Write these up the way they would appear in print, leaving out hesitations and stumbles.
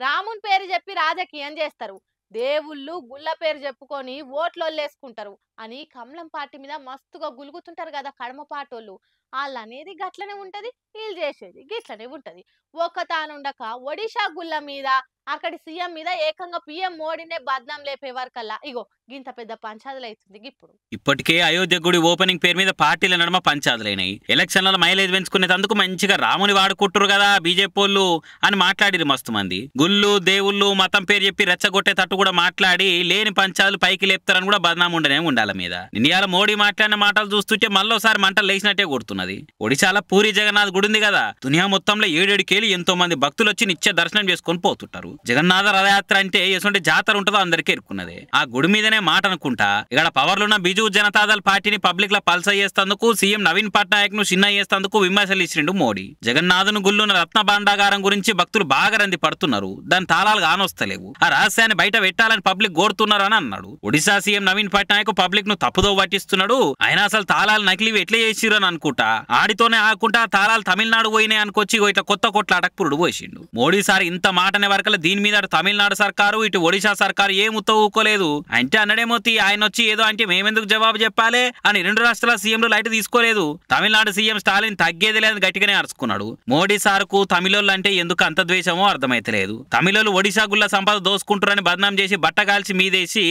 రాముని పేరు చెప్పి రాజకీయం చేస్తారు. దేవుళ్ళు గుళ్ళ పేరు చెప్పుకొని ఓట్లొల్లేసుకుంటారు అని కమలం పార్టీ మీద మస్తుగా గులుగుతుంటారు కదా కడమ పాటోళ్ళు. ఆళ్ళనేది గట్లనే ఉంటది. ఈళ్ళు చేసేది గిట్లనే ఉంటది. ఒక్కతానుండక ఒడిషా గుళ్ళ మీద అక్కడి సీఎం మీద ఏకంగా పీఎం మోడీనే బద్నాం లేపే వరకల్లా ఇగో గింత పెద్ద పంచాదులైతుంది గిప్పుడు. ఇప్పటికే అయోధ్య గుడి ఓపెనింగ్ పేరు మీద పార్టీల నడుమ పంచాదులైనాయి. ఎలక్షన్లలో మైలేజ్ పెంచుకునేందుకు మంచిగా రాముని వాడుకుంటారు కదా బీజేపీ వాళ్ళు అని మాట్లాడిరు మస్తు మంది. గుళ్ళు దేవుళ్ళు మతం పేరు చెప్పి రెచ్చగొట్టే తట్టు కూడా మాట్లాడి లేని పంచాదులు పైకి లేపుతారని కూడా బద్నాం ఉండనే ఉండాల మీద. ఇండియాలో మోడీ మాట్లాడిన మాటలు చూస్తుంటే మళ్ళోసారి మంటలు లేచినట్టే కొడుతున్నది. ఒడిశాలో పూరి జగన్నాథ్ గుడి ఉంది కదా, దునియా మొత్తంలో 7 కేలు ఎంతో మంది భక్తులు వచ్చి నిత్య దర్శనం చేసుకొని పోతుంటారు. జగన్నాథ రథయాత్ర అంటే ఎటువంటి జాతర ఉంటుందో అందరికీ ఎరుకున్నదే. ఆ గుడి మీదనే మాట అనుకుంటా ఇక్కడ పవర్లున్న బిజు జనతాదళ్ పార్టీని పబ్లిక్ లో పల్స చేస్తేందుకు సీఎం నవీన్ పట్నాయక్ ను చిన్న చేస్తేందుకు విమర్శలు ఇచ్చిండు మోడీ. జగన్నాథుని గుళ్ళున్న రత్న భాండాగారం గురించి భక్తులు బాగా రంది పడుతున్నారు, దాని తాళాలు కానొస్తలేవు, ఆ రహస్యాన్ని బయట పెట్టాలని పబ్లిక్ కోరుతున్నారు అని అన్నాడు. ఒడిశా సీఎం నవీన్ పట్నాయక్ పబ్లిక్ ను తప్పుదో పట్టిస్తున్నాడు. ఆయన అసలు తాళాలు నకిలీవి ఎట్లా చేసిరు అని అనుకుంటా ఆడితోనే ఆకుంటా తాళాలు తమిళనాడు పోయినాయి అనుకొచ్చి ఇట్లా కొత్త కొట్లాటకు పురుడు పోసిండు. మోడీ సార్ ఇంత మాటనే వరకల దీని మీద తమిళనాడు సర్కారు ఇటు ఒడిశా సర్కారు ఏం ఉత్తవుకోలేదు అంటే అన్నడేమోతి ఆయన వచ్చి ఏదో అంటే మేమెందుకు జవాబు చెప్పాలి అని 2 రాష్ట్రాల సీఎంలు లైట్ తీసుకోలేదు. తమిళనాడు సీఎం స్టాలిన్ తగ్గేది లేదని గట్టిగానే అరుచుకున్నాడు. మోడీ సార్కు తమిళోళ్ళు అంటే ఎందుకు అంత ద్వేషమో అర్థమైతలేదు. తమిళోళ్ళు ఒడిశా గుళ్ళ సంపద దోసుకుంటారని బదనాం చేసి బట్టగాల్చి మీదేసి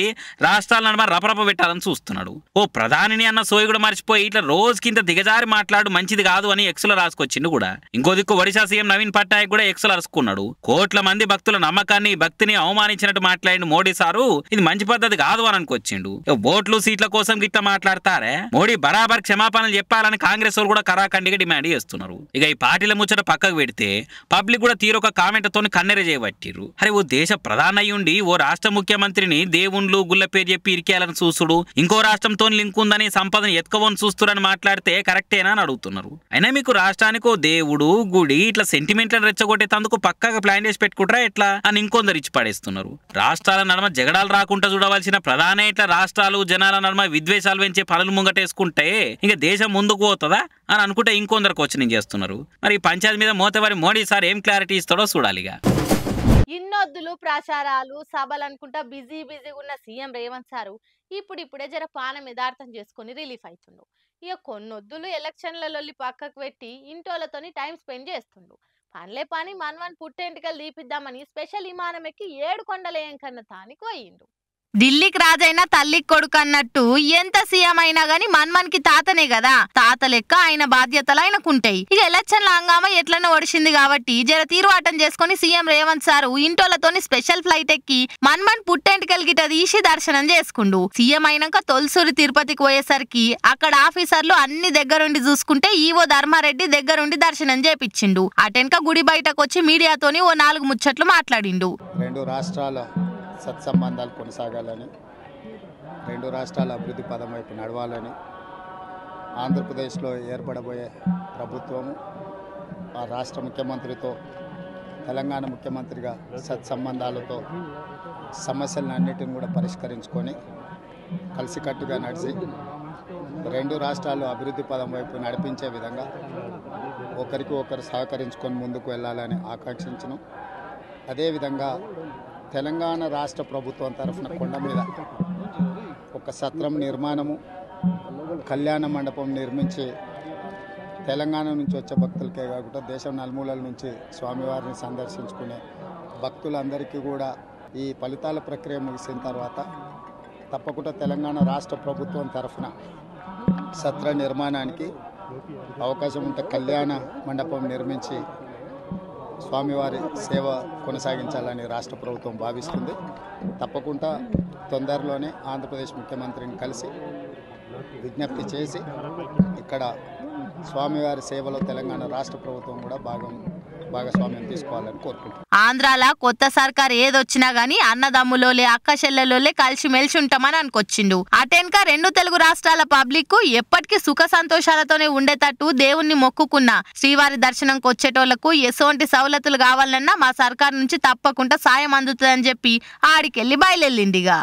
రాష్ట్రాలను రపరప పెట్టాలని చూస్తున్నాడు. ఓ ప్రధానిని అన్న సోయి కూడా మర్చిపోయి ఇట్లా రోజుకింత దిగజారి మాట్లాడు మంచిది కాదు అని ఎక్స్లో రాసుకొచ్చిండు కూడా. ఇంకో దిక్కు ఒడిశా సీఎం నవీన్ పట్నాయక్ కూడా ఎక్స్లో అరుచుకున్నాడు. కోట్ల మంది భక్తుల నమ్మకాన్ని భక్తిని అవమానించినట్టు మాట్లాడిన మోడీ సారు ఇది మంచి పద్ధతి కాదు అని అనుకొచ్చిండు. ఓట్లు సీట్ల కోసం గిట్లా మాట్లాడతారే, మోడీ బరాబర్ క్షమాపణలు చెప్పాలని కాంగ్రెస్ వాళ్ళు కూడా కరాఖండిగా డిమాండ్ చేస్తున్నారు. ఇక ఈ పార్టీల ముచ్చట పక్కకు పెడితే పబ్లిక్ కూడా తీరొక కామెంట్ తోని కన్నెర చేయబట్టిరు. అరే ఓ దేశ ప్రధాని అయ్యుండి ఓ రాష్ట్ర ముఖ్యమంత్రిని దేవుళ్ళు గుళ్ళ పేరు చెప్పి ఇరికేయాలని చూస్తుడు, ఇంకో రాష్ట్రంతో లింక్ ఉందని సంపదను ఎత్తుకోవని చూస్తురని మాట్లాడితే కరెక్టేనా అని అడుగుతున్నారు. అయినా మీకు రాష్ట్రానికి ఓ దేవుడు గుడి ఇట్లా సెంటిమెంట్లను రెచ్చగొట్టేందుకు పక్కగా ప్లాన్ చేసి పెట్టుకుంటారా ఎట్లా అని ఇంకొందరు ఇచ్చి పడేస్తున్నారు. రాష్ట్రాల నడుమ జగడాలు రాకుండా చూడవలసిన ప్రధాన ఇట్లా రాష్ట్రాలు జనాల నడుమ విద్వేషాలు పెంచే పనులు ముంగటేసుకుంటే ఇంకా దేశం ముందుకు పోతుందా అని అనుకుంటే ఇంకొందరు క్వశ్చనింగ్ చేస్తున్నారు. మరి ఈ పంచాయతీ మీద మోతవారి మోడీ సార్ ఏం క్లారిటీ ఇస్తాడో చూడాలిగా. ఇన్నొద్దులు ప్రచారాలు సభలు అనుకుంటా బిజీగా ఉన్న సీఎం రేవంత్ సారు ఇప్పుడిప్పుడే జర పానం యథార్థం చేసుకుని రిలీఫ్ అవుతుండు. ఇక కొన్నొద్దులు ఎలక్షన్లలో పక్కకు పెట్టి ఇంటోళ్ళతోని టైం స్పెండ్ చేస్తుండు. పనిలే పని మన్వన్ పుట్టెంటికలు తీపిద్దామని స్పెషల్ విమానం ఎక్కి 7 కొండలేం కన్నా తానికి పోయిండు. ఢిల్లీకి రాజైనా తల్లికి కొడుకు అన్నట్టు ఎంత సీఎం అయినా గానీ మన్మన్కి తాతనే కదా, తాత లెక్క ఆయన బాధ్యతలు ఆయనకుంటాయి. ఇక ఎలక్షన్ల హంగామా ఎట్లనో ఒడిసింది కాబట్టి జర తీరువాటం చేసుకుని సీఎం రేవంత్ సారు ఇంటోళ్లతోని స్పెషల్ ఫ్లైట్ ఎక్కి మన్మన్ పుట్టెంటికలు గిట తీసి దర్శనం చేసుకుండు. సీఎం అయినాక తొలసూరి తిరుపతికి పోయేసరికి అక్కడ ఆఫీసర్లు అన్ని దగ్గరుండి చూసుకుంటే ఈవో ధర్మారెడ్డి దగ్గరుండి దర్శనం చేపించిండు. అటెనక గుడి బయటకు వచ్చి మీడియాతోని ఓ 4 ముచ్చట్లు మాట్లాడిండు. 2 రాష్ట్రాల సత్సంబంధాలు కొనసాగాలని, 2 రాష్ట్రాల అభివృద్ధి పదం వైపు నడవాలని, ఆంధ్రప్రదేశ్లో ఏర్పడబోయే ప్రభుత్వము ఆ రాష్ట్ర ముఖ్యమంత్రితో తెలంగాణ ముఖ్యమంత్రిగా సత్సంబంధాలతో సమస్యలను అన్నిటిని కూడా పరిష్కరించుకొని కలిసికట్టుగా నడిచి 2 రాష్ట్రాలు అభివృద్ధి పదం వైపు నడిపించే విధంగా ఒకరికి ఒకరు సహకరించుకొని ముందుకు వెళ్ళాలని ఆకాంక్షించను. అదేవిధంగా తెలంగాణ రాష్ట్ర ప్రభుత్వం తరఫున కొండ మీద ఒక సత్రం నిర్మాణము, కళ్యాణ మండపం నిర్మించి తెలంగాణ నుంచి వచ్చే భక్తులకే కాకుండా దేశం నలుమూలల నుంచి స్వామివారిని సందర్శించుకునే భక్తులందరికీ కూడా ఈ ఫలితాల ప్రక్రియ ముగిసిన తర్వాత తప్పకుండా తెలంగాణ రాష్ట్ర ప్రభుత్వం తరఫున సత్ర నిర్మాణానికి అవకాశం ఉంటే కళ్యాణ మండపం నిర్మించి స్వామివారి సేవ కొనసాగించాలని రాష్ట్ర ప్రభుత్వం భావిస్తుంది. తప్పకుండా తొందరలోనే ఆంధ్రప్రదేశ్ ముఖ్యమంత్రిని కలిసి విజ్ఞప్తి చేసి ఇక్కడ స్వామివారి సేవలో తెలంగాణ రాష్ట్ర ప్రభుత్వం కూడా భాగస్వామ్యం తీసుకోవాలని కోరుకుంటున్నాను. ఆంధ్రాల కొత్త సర్కార్ ఏదొచ్చినా గానీ అన్నదమ్ములోలే అక్క చెల్లెలోలే కలిసి మెలిసి ఉంటామని అనుకొచ్చిండు. అటెనక 2 తెలుగు రాష్ట్రాల పబ్లిక్ ఎప్పటికీ సుఖ సంతోషాలతోనే ఉండేటట్టు దేవుణ్ణి మొక్కుకున్నా శ్రీవారి దర్శనంకి వచ్చేటోళ్లకు ఎటువంటి సవలతులు కావాలన్నా మా సర్కార్ నుంచి తప్పకుండా సాయం అందుతుందని చెప్పి ఆడికెళ్ళి బయలుదేరిండిగా.